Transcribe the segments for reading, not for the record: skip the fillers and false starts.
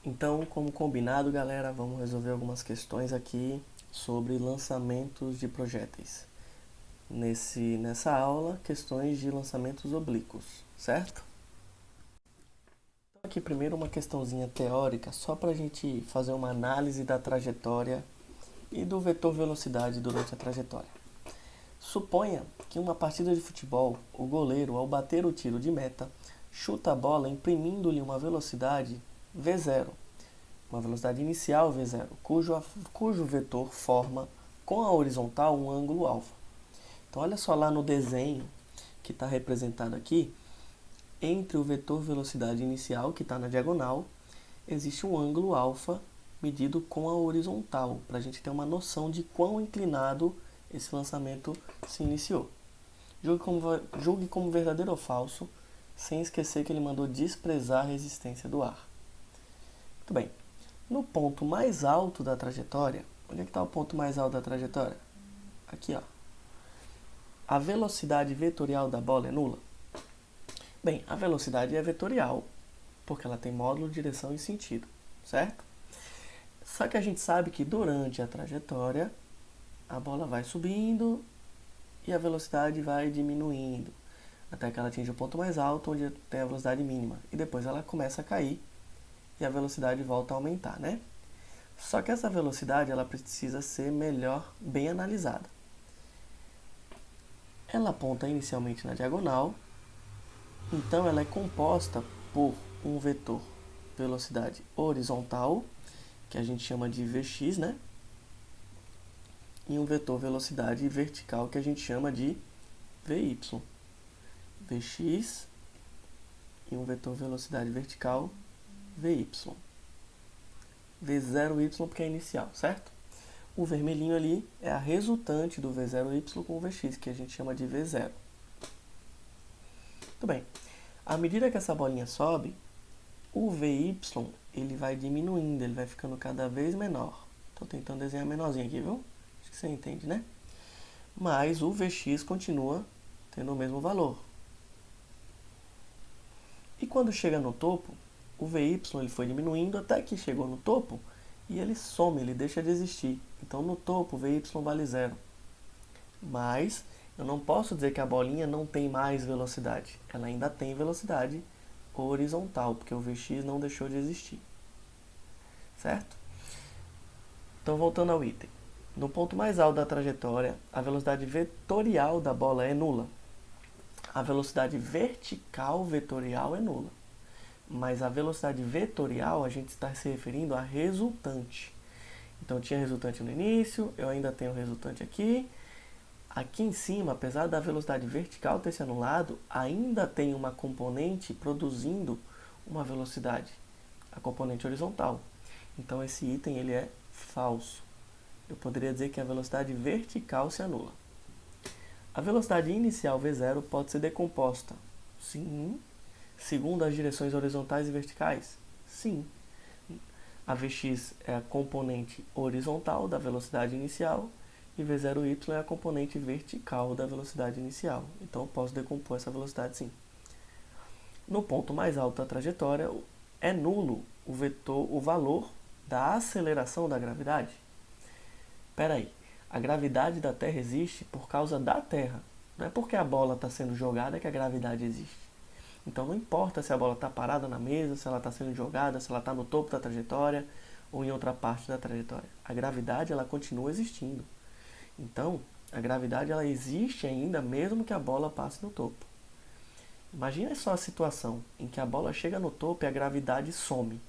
Então, como combinado, galera, vamos resolver algumas questões aqui sobre lançamentos de projéteis. Nessa aula, questões de lançamentos oblíquos, certo? Então, aqui primeiro uma questãozinha teórica, só para a gente fazer uma análise da trajetória e do vetor velocidade durante a trajetória. Suponha que em uma partida de futebol, o goleiro, ao bater o tiro de meta, chuta a bola imprimindo-lhe uma velocidade v0, uma velocidade inicial v0, cujo vetor forma com a horizontal um ângulo alfa. Então olha só lá no desenho que está representado aqui, entre o vetor velocidade inicial, que está na diagonal, existe um ângulo alfa medido com a horizontal, para a gente ter uma noção de quão inclinado esse lançamento se iniciou. Julgue como verdadeiro ou falso, sem esquecer que ele mandou desprezar a resistência do ar. Muito bem. No ponto mais alto da trajetória, onde é que está o ponto mais alto da trajetória? Aqui, ó. A velocidade vetorial da bola é nula? Bem, a velocidade é vetorial, porque ela tem módulo, direção e sentido, certo? Só que a gente sabe que durante a trajetória, a bola vai subindo e a velocidade vai diminuindo, até que ela atinge o ponto mais alto, onde tem a velocidade mínima. E depois ela começa a cair e a velocidade volta a aumentar, né? Só que essa velocidade ela precisa ser melhor, bem analisada. Ela aponta inicialmente na diagonal, então ela é composta por um vetor velocidade horizontal, que a gente chama de Vx, né? E um vetor velocidade vertical, que a gente chama de Vy. Vx e um vetor velocidade vertical, Vy. V0y porque é inicial, certo? O vermelhinho ali é a resultante do V0y com o Vx, que a gente chama de V0. Muito bem. À medida que essa bolinha sobe, o Vy ele vai diminuindo, ele vai ficando cada vez menor. Estou tentando desenhar menorzinho aqui, viu? Acho que você entende, né? Mas o Vx continua tendo o mesmo valor. E quando chega no topo, o Vy ele foi diminuindo até que chegou no topo e ele some, ele deixa de existir. Então no topo o Vy vale zero. Mas eu não posso dizer que a bolinha não tem mais velocidade. Ela ainda tem velocidade horizontal, porque o Vx não deixou de existir. Certo? Então voltando ao item. No ponto mais alto da trajetória, a velocidade vetorial da bola é nula. A velocidade vertical vetorial é nula. Mas a velocidade vetorial a gente está se referindo à resultante. Então tinha resultante no início, eu ainda tenho resultante aqui. Aqui em cima, apesar da velocidade vertical ter se anulado, ainda tem uma componente produzindo uma velocidade, a componente horizontal. Então esse item ele é falso. Eu poderia dizer que a velocidade vertical se anula. A velocidade inicial V0 pode ser decomposta. Sim. Segundo as direções horizontais e verticais? Sim. A Vx é a componente horizontal da velocidade inicial e V0y é a componente vertical da velocidade inicial. Então eu posso decompor essa velocidade sim. No ponto mais alto da trajetória, é nulo o valor da aceleração da gravidade. Espera aí, a gravidade da Terra existe por causa da Terra. Não é porque a bola está sendo jogada que a gravidade existe. Então não importa se a bola está parada na mesa, se ela está sendo jogada, se ela está no topo da trajetória ou em outra parte da trajetória. A gravidade ela continua existindo. Então a gravidade ela existe ainda mesmo que a bola passe no topo. Imagina só a situação em que a bola chega no topo e a gravidade some.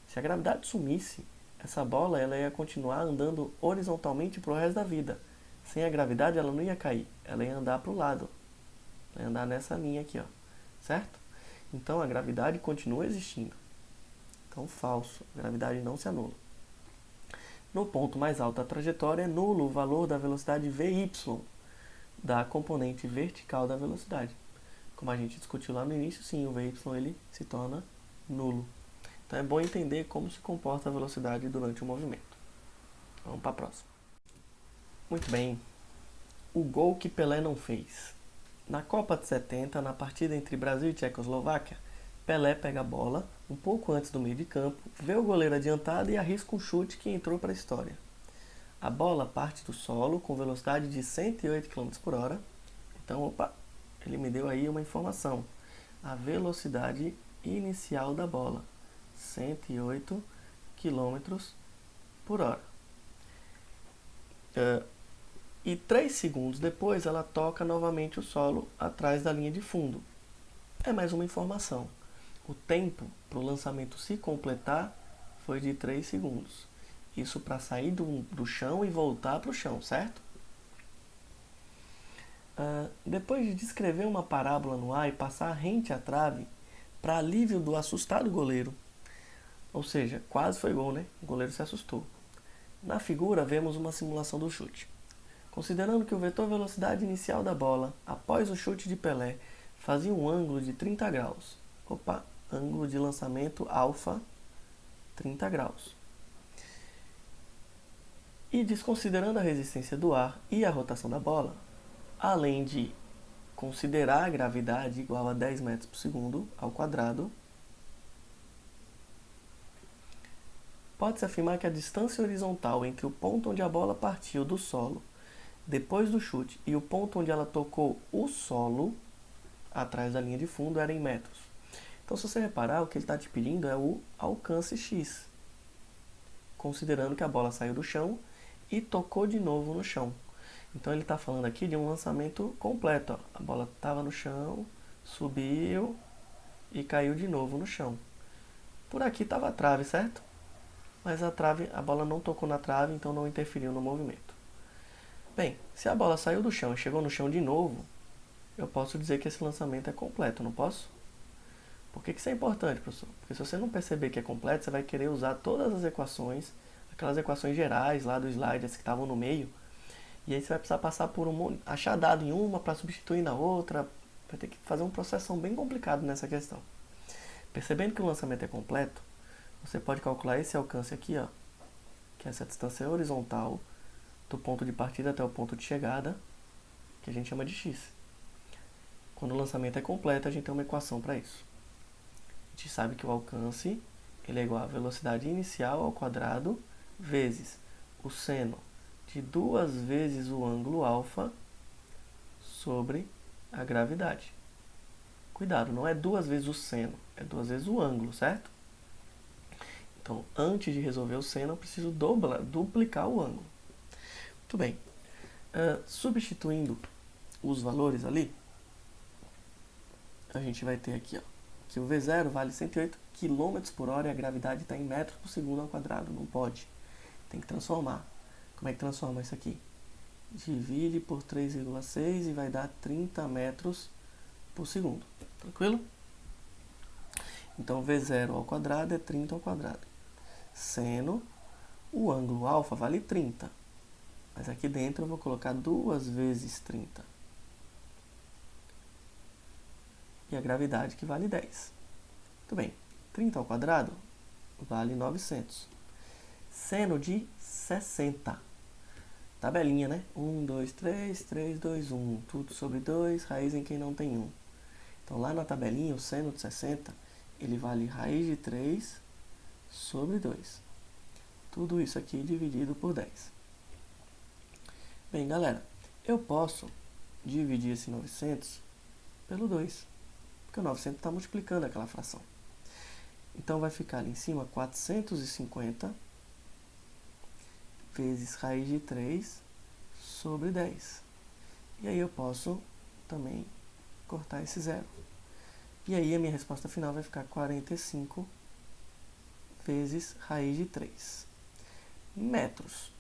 Se a gravidade sumisse, essa bola ela ia continuar andando horizontalmente para o resto da vida. Sem a gravidade ela não ia cair, ela ia andar para o lado. Vai andar nessa linha aqui, ó, certo? Então a gravidade continua existindo. Então falso, a gravidade não se anula. No ponto mais alto da trajetória é nulo o valor da velocidade Vy, da componente vertical da velocidade. Como a gente discutiu lá no início, sim, o Vy ele se torna nulo. Então é bom entender como se comporta a velocidade durante o movimento. Vamos para a próxima. Muito bem. O gol que Pelé não fez. Na Copa de 70, na partida entre Brasil e Tchecoslováquia, Pelé pega a bola um pouco antes do meio de campo, vê o goleiro adiantado e arrisca um chute que entrou para a história. A bola parte do solo com velocidade de 108 km por hora. Então, opa, ele me deu aí uma informação. A velocidade inicial da bola, 108 km por hora. E 3 segundos depois ela toca novamente o solo atrás da linha de fundo. É mais uma informação. O tempo para o lançamento se completar foi de 3 segundos. Isso para sair do chão e voltar para o chão, certo? Depois de descrever uma parábola no ar e passar rente à trave, para alívio do assustado goleiro, ou seja, quase foi gol, né? O goleiro se assustou. Na figura vemos uma simulação do chute. Considerando que o vetor velocidade inicial da bola, após o chute de Pelé, fazia um ângulo de 30 graus. Opa, ângulo de lançamento alfa, 30 graus. E desconsiderando a resistência do ar e a rotação da bola, além de considerar a gravidade igual a 10 metros por segundo ao quadrado, pode-se afirmar que a distância horizontal entre o ponto onde a bola partiu do solo depois do chute e o ponto onde ela tocou o solo atrás da linha de fundo era em metros. Então, se você reparar, o que ele está te pedindo é o alcance x, considerando que a bola saiu do chão e tocou de novo no chão. Então, ele está falando aqui de um lançamento completo. Ó. A bola estava no chão, subiu e caiu de novo no chão. Por aqui estava a trave, certo? Mas a bola não tocou na trave, então não interferiu no movimento. Bem, se a bola saiu do chão e chegou no chão de novo, eu posso dizer que esse lançamento é completo, não posso? Por que isso é importante, professor? Porque se você não perceber que é completo, você vai querer usar todas as equações, aquelas equações gerais lá do slide, as que estavam no meio, e aí você vai precisar passar por achar dado em uma para substituir na outra, vai ter que fazer um processo bem complicado nessa questão. Percebendo que o lançamento é completo, você pode calcular esse alcance aqui, ó, que é essa distância horizontal do ponto de partida até o ponto de chegada, que a gente chama de x. Quando o lançamento é completo, a gente tem uma equação para isso. A gente sabe que o alcance ele é igual à velocidade inicial ao quadrado vezes o seno de 2 vezes o ângulo alfa sobre a gravidade. Cuidado, não é 2 vezes o seno, é 2 vezes o ângulo, certo? Então, antes de resolver o seno, eu preciso duplicar o ângulo. Muito bem. Substituindo os valores ali, a gente vai ter aqui, ó, que o V0 vale 108 km por hora e a gravidade está em metros por segundo ao quadrado. Não pode. Tem que transformar. Como é que transforma isso aqui? Divide por 3,6 e vai dar 30 metros por segundo. Tranquilo? Então, V0 ao quadrado é 30 ao quadrado. Seno, o ângulo alfa vale 30. Mas aqui dentro eu vou colocar 2 vezes 30. E a gravidade que vale 10. Muito bem. 30 ao quadrado vale 900. Seno de 60. Tabelinha, né? 1, 2, 3, 3, 2, 1. Tudo sobre 2, raiz em quem não tem 1. Então, lá na tabelinha, o seno de 60, ele vale raiz de 3 sobre 2. Tudo isso aqui dividido por 10. Bem, galera, eu posso dividir esse 900 pelo 2, porque o 900 está multiplicando aquela fração. Então, vai ficar ali em cima 450 vezes raiz de 3 sobre 10. E aí eu posso também cortar esse zero. E aí a minha resposta final vai ficar 45 vezes raiz de 3 metros.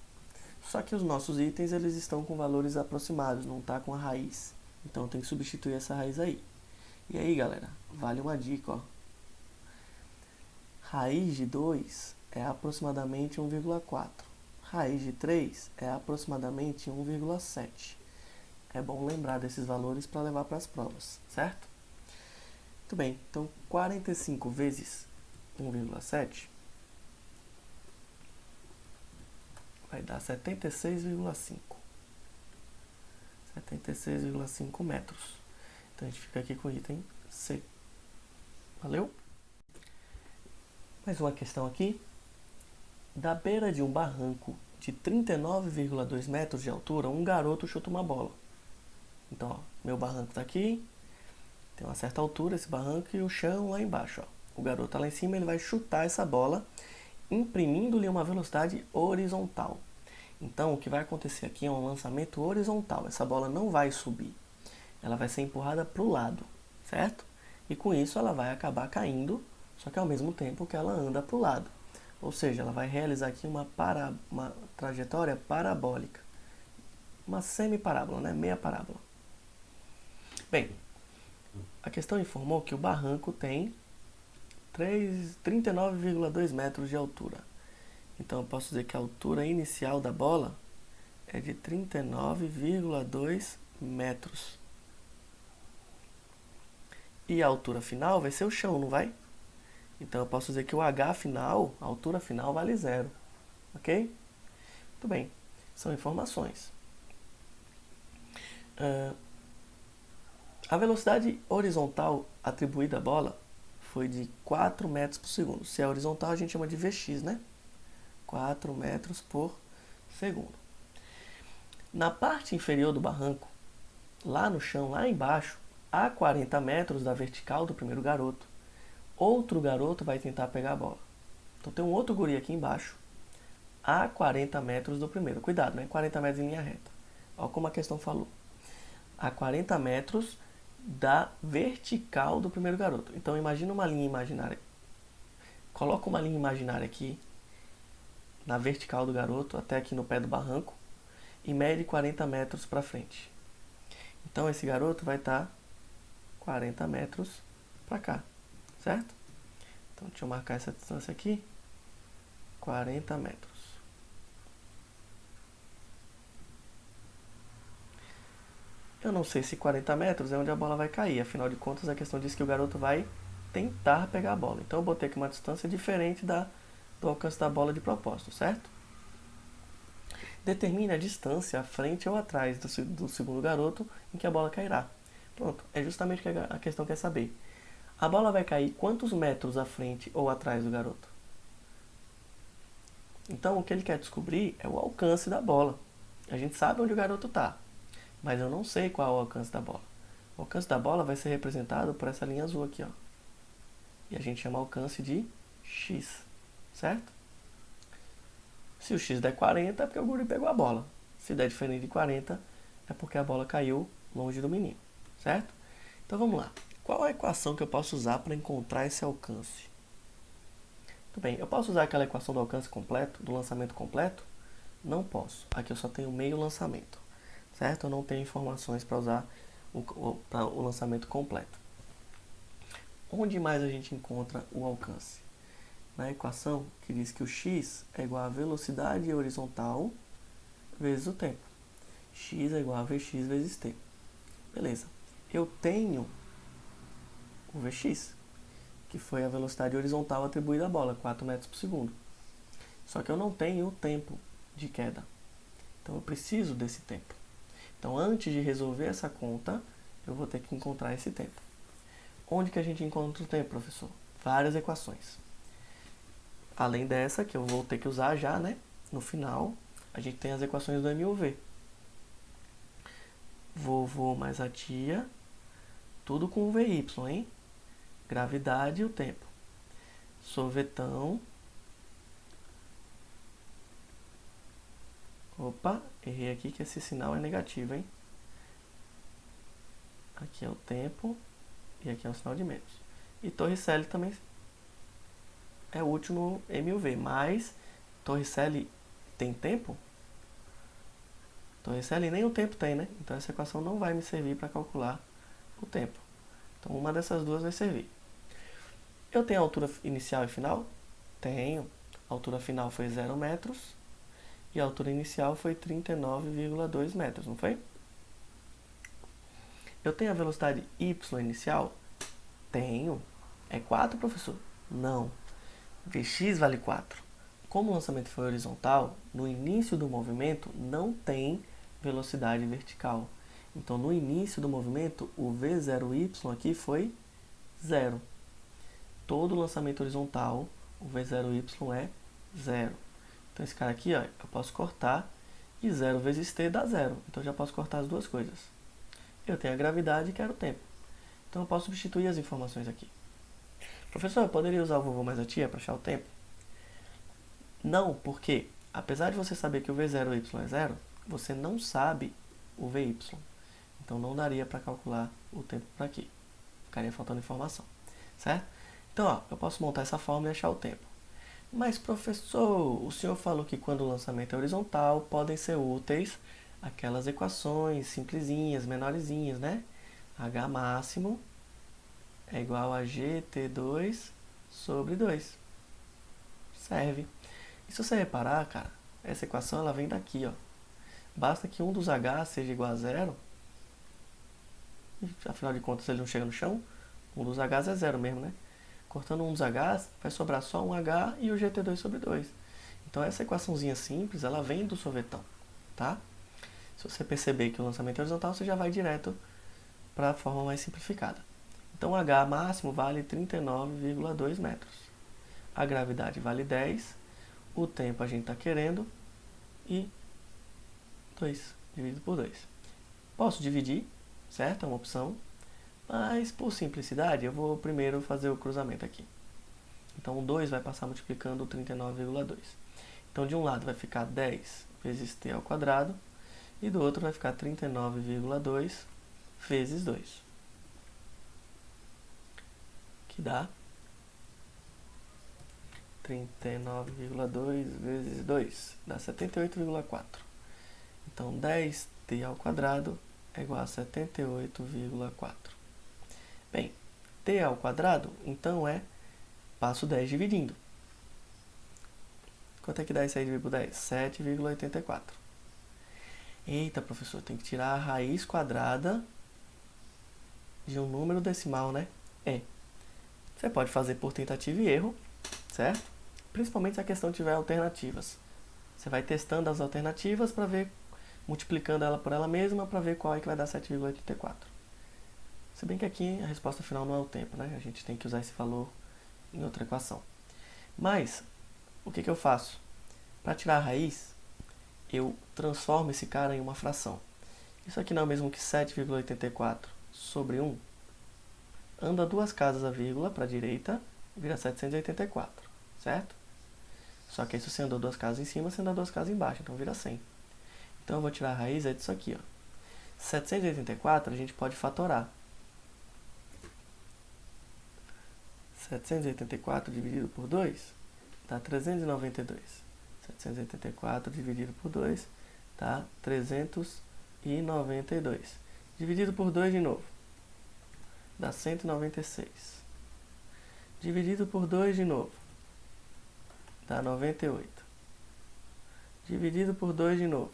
Só que os nossos itens eles estão com valores aproximados, não está com a raiz. Então tem que substituir essa raiz aí. E aí, galera, vale uma dica, ó. Raiz de 2 é aproximadamente 1,4. Raiz de 3 é aproximadamente 1,7. É bom lembrar desses valores para levar para as provas, certo? Muito bem, então 45 vezes 1,7 vai dar 76,5. 76,5 metros. Então a gente fica aqui com o item C. Valeu? Mais uma questão aqui. Da beira de um barranco de 39,2 metros de altura, um garoto chuta uma bola. Então, ó, meu barranco está aqui, tem uma certa altura esse barranco e o chão lá embaixo. Ó. O garoto está lá em cima, ele vai chutar essa bola, imprimindo-lhe uma velocidade horizontal. Então, o que vai acontecer aqui é um lançamento horizontal. Essa bola não vai subir, ela vai ser empurrada para o lado, certo? E com isso ela vai acabar caindo, só que ao mesmo tempo que ela anda para o lado. Ou seja, ela vai realizar aqui uma trajetória parabólica. Uma semi-parábola, né? Meia parábola. Bem, a questão informou que o barranco tem 39,2 metros de altura. Então eu posso dizer que a altura inicial da bola é de 39,2 metros. E a altura final vai ser o chão, não vai? Então eu posso dizer que o H final, a altura final, vale 0. Ok? Muito bem. São informações. A velocidade horizontal atribuída à bola foi de 4 metros por segundo. Se é horizontal, a gente chama de Vx, né? 4 metros por segundo. Na parte inferior do barranco, lá no chão, lá embaixo, a 40 metros da vertical do primeiro garoto, outro garoto vai tentar pegar a bola. Então tem um outro guri aqui embaixo, a 40 metros do primeiro. Cuidado, né? 40 metros em linha reta. Olha como a questão falou. A 40 metros da vertical do primeiro garoto. Então imagina uma linha imaginária. Coloca uma linha imaginária aqui, na vertical do garoto, até aqui no pé do barranco, e mede 40 metros para frente. Então esse garoto vai estar 40 metros para cá, certo? Então deixa eu marcar essa distância aqui, 40 metros. Eu não sei se 40 metros é onde a bola vai cair, afinal de contas a questão diz que o garoto vai tentar pegar a bola. Então eu botei aqui uma distância diferente do alcance da bola de propósito, certo? Determine a distância à frente ou atrás do segundo garoto em que a bola cairá. Pronto, é justamente o que a questão quer saber. A bola vai cair quantos metros à frente ou atrás do garoto? Então o que ele quer descobrir é o alcance da bola. A gente sabe onde o garoto está, mas eu não sei qual é o alcance da bola. O alcance da bola vai ser representado por essa linha azul aqui, ó. E a gente chama alcance de x, certo? Se o x der 40 é porque o guri pegou a bola. Se der diferente de 40 é porque a bola caiu longe do menino, certo? Então vamos lá. Qual a equação que eu posso usar para encontrar esse alcance? Tudo bem, eu posso usar aquela equação do alcance completo, do lançamento completo? Não posso. Aqui eu só tenho meio lançamento, certo? Eu não tenho informações para usar o lançamento completo. Onde mais a gente encontra o alcance? Na equação que diz que o x é igual a velocidade horizontal vezes o tempo. X é igual a Vx vezes t. Beleza. Eu tenho o Vx, que foi a velocidade horizontal atribuída à bola, 4 metros por segundo. Só que eu não tenho o tempo de queda. Então eu preciso desse tempo. Então antes de resolver essa conta, eu vou ter que encontrar esse tempo. Onde que a gente encontra o tempo, professor? Várias equações. Além dessa, que eu vou ter que usar já, né? No final, a gente tem as equações do MUV. Vovô mais a tia, tudo com o VY, hein? Gravidade e o tempo. Sorvetão. Opa, errei aqui que esse sinal é negativo, hein? Aqui é o tempo e aqui é o sinal de menos. E Torricelli também é útil no MUV, mas Torricelli tem tempo? Torricelli nem o tempo tem, né? Então essa equação não vai me servir para calcular o tempo. Então uma dessas duas vai servir. Eu tenho a altura inicial e final? Tenho. A altura final foi 0 metros e a altura inicial foi 39,2 metros, não foi? Eu tenho a velocidade y inicial? Tenho. É 4, professor? Não. Vx vale 4. Como o lançamento foi horizontal, no início do movimento não tem velocidade vertical. Então, no início do movimento, o V0y aqui foi 0. Todo lançamento horizontal, O V0y é 0. Então esse cara aqui, ó, eu posso cortar e 0 vezes t dá 0. Então eu já posso cortar as duas coisas. Eu tenho a gravidade e quero o tempo. Então eu posso substituir as informações aqui. Professor, eu poderia usar o vovô mais a tia para achar o tempo? Não, porque apesar de você saber que o V0y é 0, você não sabe o VY. Então não daria para calcular o tempo para aqui. Ficaria faltando informação, certo? Então, ó, eu posso montar essa fórmula e achar o tempo. Mas, professor, o senhor falou que quando o lançamento é horizontal, podem ser úteis aquelas equações simplesinhas, menorzinhas, né? H máximo é igual a GT2 sobre 2. Serve. E se você reparar, cara, essa equação ela vem daqui, ó. Basta que um dos H seja igual a 0. Afinal de contas, ele não chega no chão. Um dos H's é 0 mesmo, né? Cortando um dos H's, vai sobrar só um H e o GT2 sobre 2. Então essa equaçãozinha simples, ela vem do sorvetão, tá? Se você perceber que o lançamento é horizontal, você já vai direto para a forma mais simplificada. Então H máximo vale 39,2 metros. A gravidade vale 10. O tempo a gente está querendo. E 2 dividido por 2. Posso dividir, certo? É uma opção. Mas por simplicidade, eu vou primeiro fazer o cruzamento aqui. Então o 2 vai passar multiplicando o 39,2. Então de um lado vai ficar 10 vezes t ao quadrado. E do outro vai ficar 39,2 vezes 2. Que dá 39,2 vezes 2. Dá 78,4. Então 10t ao quadrado é igual a 78,4. Bem, t ao quadrado, então passo 10 dividindo. Quanto é que dá isso aí dividido por 10? 7,84. Eita, professor, tem que tirar a raiz quadrada de um número decimal, né? Você pode fazer por tentativa e erro, certo? Principalmente se a questão tiver alternativas. Você vai testando as alternativas para ver, multiplicando ela por ela mesma, para ver qual é que vai dar 7,84. Se bem que aqui a resposta final não é o tempo, né? A gente tem que usar esse valor em outra equação. Mas, o que eu faço? Para tirar a raiz, eu transformo esse cara em uma fração. Isso aqui não é o mesmo que 7,84 sobre 1. Anda duas casas a vírgula para a direita, vira 784, certo? Só que aí se você andou duas casas em cima, você anda duas casas embaixo, então vira 100. Então eu vou tirar a raiz disso aqui, ó. 784 a gente pode fatorar. 784 dividido por 2 dá 392. 784 dividido por 2 dá 392. Dividido por 2 de novo, dá 196. Dividido por 2 de novo, dá 98. Dividido por 2 de novo,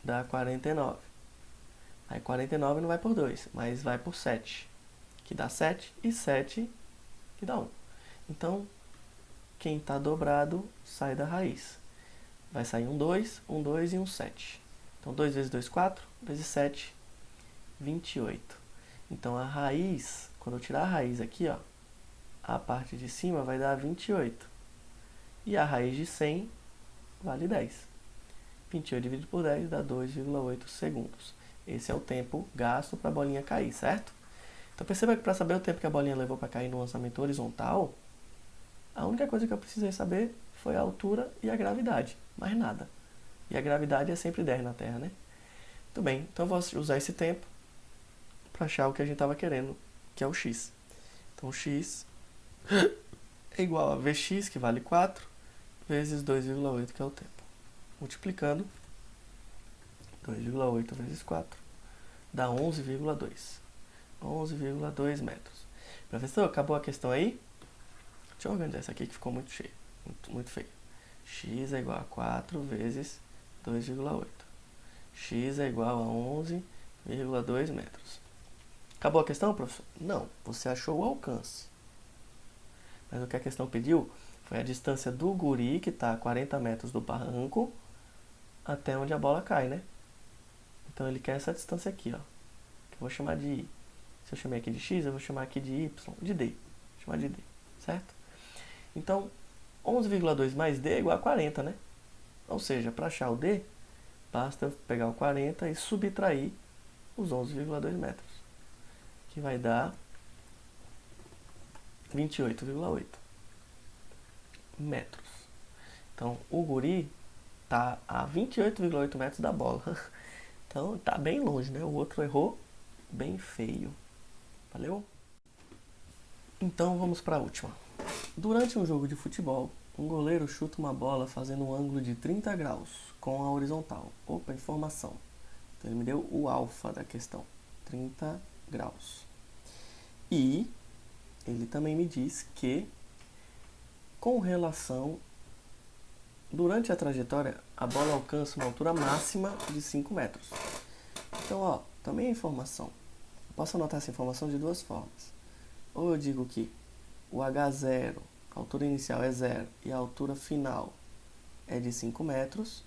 dá 49. Aí 49 não vai por 2, mas vai por 7, que dá 7, e 7, que dá 1. Então, quem está dobrado sai da raiz. Vai sair um 2 e um 7. Então, 2 vezes 2, 4, vezes 7, 28. Então, a raiz, quando eu tirar a raiz aqui, ó, a parte de cima vai dar 28. E a raiz de 100 vale 10. 28 dividido por 10 dá 2,8 segundos. Esse é o tempo gasto para a bolinha cair, certo? Então perceba que para saber o tempo que a bolinha levou para cair no lançamento horizontal, a única coisa que eu precisei saber foi a altura e a gravidade, mais nada. E a gravidade é sempre 10 na Terra, né? Muito bem, então eu vou usar esse tempo para achar o que a gente estava querendo, que é o x. Então x é igual a Vx, que vale 4, vezes 2,8, que é o tempo. Multiplicando, 2,8 vezes 4 dá 11,2. 11,2 metros. Professor, acabou a questão aí? Deixa eu organizar isso aqui que ficou muito cheio, muito feio. X é igual a 4 vezes 2,8. X é igual a 11,2 metros. Acabou a questão, professor? Não, você achou o alcance. Mas o que a questão pediu foi a distância do guri, que está a 40 metros do barranco, até onde a bola cai, né? Então ele quer essa distância aqui, ó. Que eu vou chamar de... Se eu chamei aqui de x, eu vou chamar aqui de y, de d. chamar de D, certo? Então, 11,2 mais D é igual a 40, né? Ou seja, para achar o D, basta eu pegar o 40 e subtrair os 11,2 metros, que vai dar 28,8 metros. Então, o guri tá a 28,8 metros da bola. Então, tá bem longe, né? O outro errou bem feio. Valeu? Então, vamos para a última. Durante um jogo de futebol, um goleiro chuta uma bola fazendo um ângulo de 30 graus com a horizontal. Opa, informação. Então, ele me deu o alfa da questão. 30 graus. E ele também me diz que, com relação... Durante a trajetória, a bola alcança uma altura máxima de 5 metros. Então, ó, também é informação. Eu posso anotar essa informação de duas formas. Ou eu digo que o H0, a altura inicial é 0 e a altura final é de 5 metros.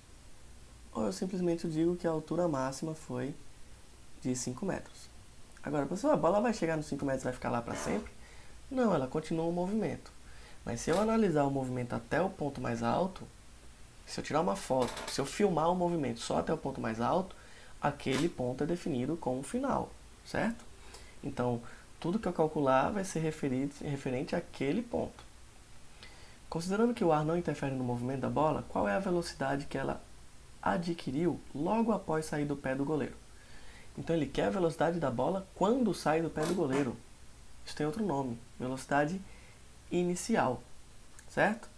Ou eu simplesmente digo que a altura máxima foi de 5 metros. Agora, pessoal, a bola vai chegar nos 5 metros e vai ficar lá para sempre? Não, ela continua o movimento. Mas se eu analisar o movimento até o ponto mais alto, se eu tirar uma foto, se eu filmar o movimento só até o ponto mais alto, aquele ponto é definido como final, certo? Então, tudo que eu calcular vai ser referente àquele ponto. Considerando que o ar não interfere no movimento da bola, qual é a velocidade que ela adquiriu logo após sair do pé do goleiro? Então, ele quer a velocidade da bola quando sai do pé do goleiro. Isso tem outro nome, velocidade inicial, certo?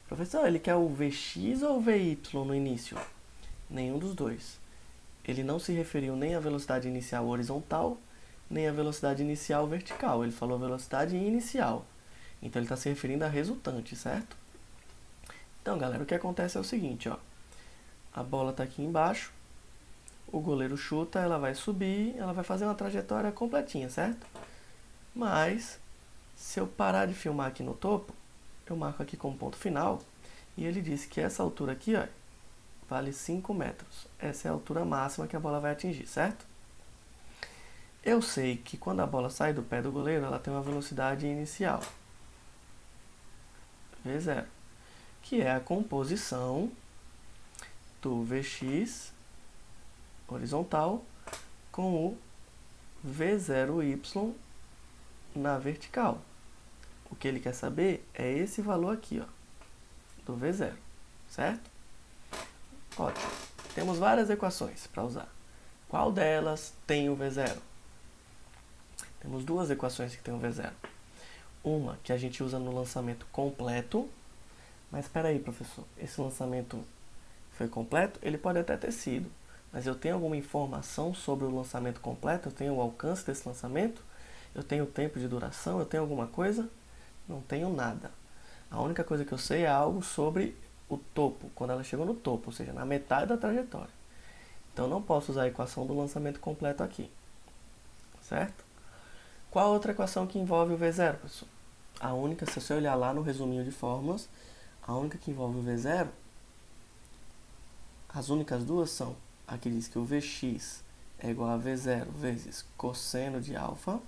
Professor, ele quer o Vx ou o Vy no início? Nenhum dos dois. Ele não se referiu nem à velocidade inicial horizontal, nem à velocidade inicial vertical. Ele falou velocidade inicial. Então, ele está se referindo à resultante, certo? Então, galera, o que acontece é o seguinte, ó. A bola está aqui embaixo, o goleiro chuta, ela vai subir, ela vai fazer uma trajetória completinha, certo? Mas, se eu parar de filmar aqui no topo, eu marco aqui como ponto final, e ele disse que essa altura aqui, ó, vale 5 metros. Essa é a altura máxima que a bola vai atingir, certo? Eu sei que quando a bola sai do pé do goleiro, ela tem uma velocidade inicial, V0, que é a composição do Vx horizontal com o V0y na vertical. O que ele quer saber é esse valor aqui, ó, do V0, certo? Ótimo. Temos várias equações para usar. Qual delas tem o V0? Temos duas equações que tem o V0. Uma que a gente usa no lançamento completo. Mas espera aí, professor. Esse lançamento foi completo? Ele pode até ter sido. Mas eu tenho alguma informação sobre o lançamento completo? Eu tenho o alcance desse lançamento? Eu tenho o tempo de duração? Eu tenho alguma coisa? Não tenho nada. A única coisa que eu sei é algo sobre o topo, quando ela chegou no topo, ou seja, na metade da trajetória. Então, não posso usar a equação do lançamento completo aqui. Certo? Qual a outra equação que envolve o V0, pessoal? A única, se você olhar lá no resuminho de fórmulas, a única que envolve o V0, as únicas duas são a que diz que o Vx é igual a V0 vezes cosseno de alfa,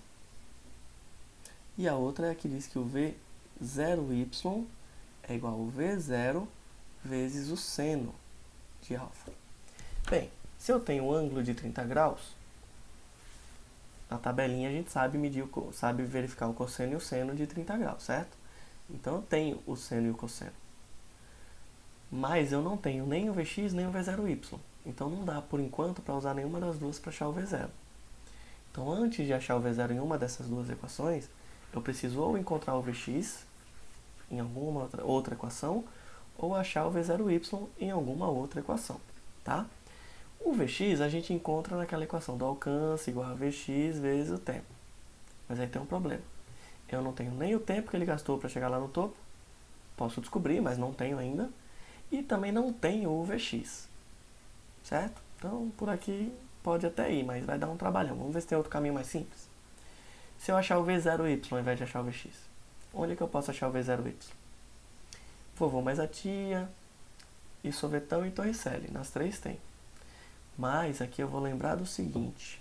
e a outra é a que diz que o V0y é igual a V0 vezes o seno de alfa. Bem, se eu tenho um ângulo de 30 graus, na tabelinha a gente sabe sabe verificar o cosseno e o seno de 30 graus, certo? Então eu tenho o seno e o cosseno. Mas eu não tenho nem o Vx nem o V0y. Então não dá por enquanto para usar nenhuma das duas para achar o V0. Então antes de achar o V0 em uma dessas duas equações, eu preciso ou encontrar o Vx em alguma outra equação, ou achar o V0y em alguma outra equação, tá? O Vx a gente encontra naquela equação do alcance igual a Vx vezes o tempo. Mas aí tem um problema. Eu não tenho nem o tempo que ele gastou para chegar lá no topo. Posso descobrir, mas não tenho ainda. E também não tenho o Vx. Certo? Então, por aqui pode até ir, mas vai dar um trabalhão. Vamos ver se tem outro caminho mais simples. Se eu achar o V0y ao invés de achar o Vx, onde é que eu posso achar o V0y? Vovô mais a tia, e Sorvetão e Torricelli. Nas três tem. Mas aqui eu vou lembrar do seguinte.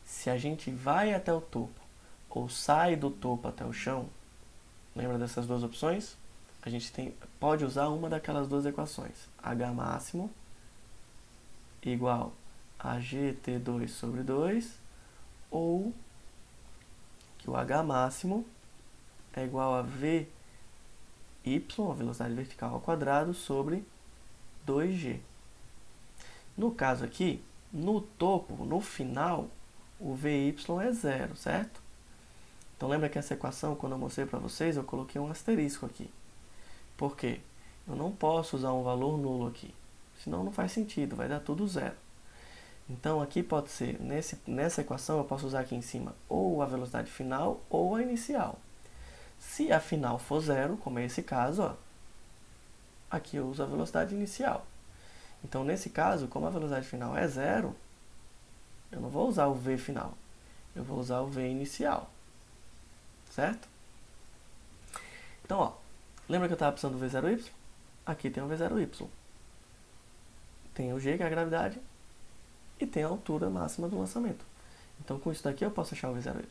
Se a gente vai até o topo, ou sai do topo até o chão, lembra dessas duas opções? A gente pode usar uma daquelas duas equações. H máximo igual a GT2 sobre 2, ou que o H máximo é igual a VY, a velocidade vertical ao quadrado, sobre 2G. No caso aqui, no topo, no final, o VY é zero, certo? Então lembra que essa equação, quando eu mostrei para vocês, eu coloquei um asterisco aqui. Por quê? Eu não posso usar um valor nulo aqui, senão não faz sentido, vai dar tudo zero. Então aqui pode ser, nessa equação eu posso usar aqui em cima ou a velocidade final ou a inicial. Se a final for zero, como é esse caso, ó, aqui eu uso a velocidade inicial. Então nesse caso, como a velocidade final é zero, eu não vou usar o V final, eu vou usar o V inicial, certo? Então, ó, lembra que eu estava precisando do V0y? Aqui tem o V0y. Tem o G, que é a gravidade, e tem a altura máxima do lançamento. Então, com isso daqui eu posso achar o V0y.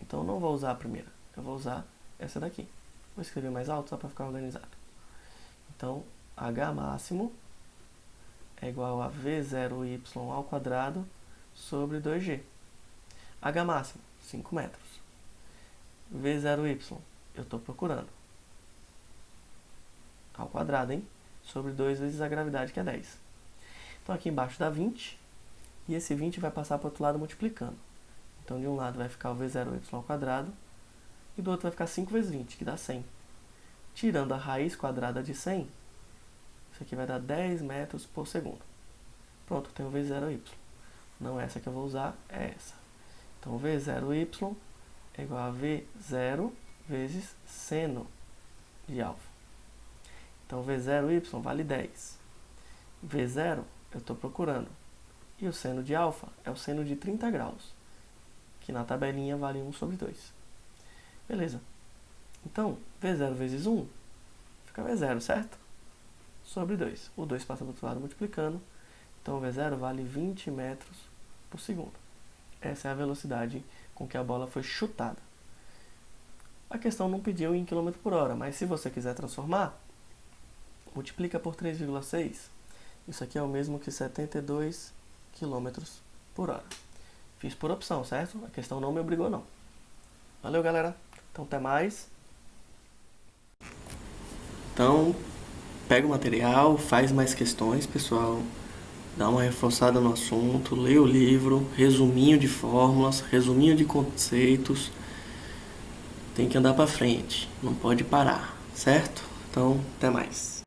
Então, eu não vou usar a primeira, eu vou usar essa daqui. Vou escrever mais alto só para ficar organizado. Então, H máximo é igual a V0y ao quadrado sobre 2G. H máximo, 5 metros. V0y, eu estou procurando. Ao quadrado, hein? Sobre 2 vezes a gravidade, que é 10. Então, aqui embaixo dá 20. E esse 20 vai passar para o outro lado multiplicando. Então, de um lado vai ficar o V0y ao quadrado. E do outro vai ficar 5 vezes 20, que dá 100. Tirando a raiz quadrada de 100, isso aqui vai dar 10 metros por segundo. Pronto, tem o V0y. Não é essa que eu vou usar, é essa. Então, o V0y é igual a V0 vezes seno de alfa. Então, V0y vale 10. V0 eu estou procurando. E o seno de alfa é o seno de 30 graus, que na tabelinha vale 1 sobre 2. Beleza. Então, V0 vezes 1 fica V0, certo? Sobre 2. O 2 passa do outro lado multiplicando. Então, o V0 vale 20 metros por segundo. Essa é a velocidade com que a bola foi chutada. A questão não pediu em km por hora, mas se você quiser transformar, multiplica por 3,6. Isso aqui é o mesmo que 72 km por hora. Fiz por opção, certo? A questão não me obrigou, não. Valeu, galera. Então, até mais. Então, pega o material, faz mais questões, pessoal. Dá uma reforçada no assunto, lê o livro, resuminho de fórmulas, resuminho de conceitos. Tem que andar para frente, não pode parar, certo? Então, até mais.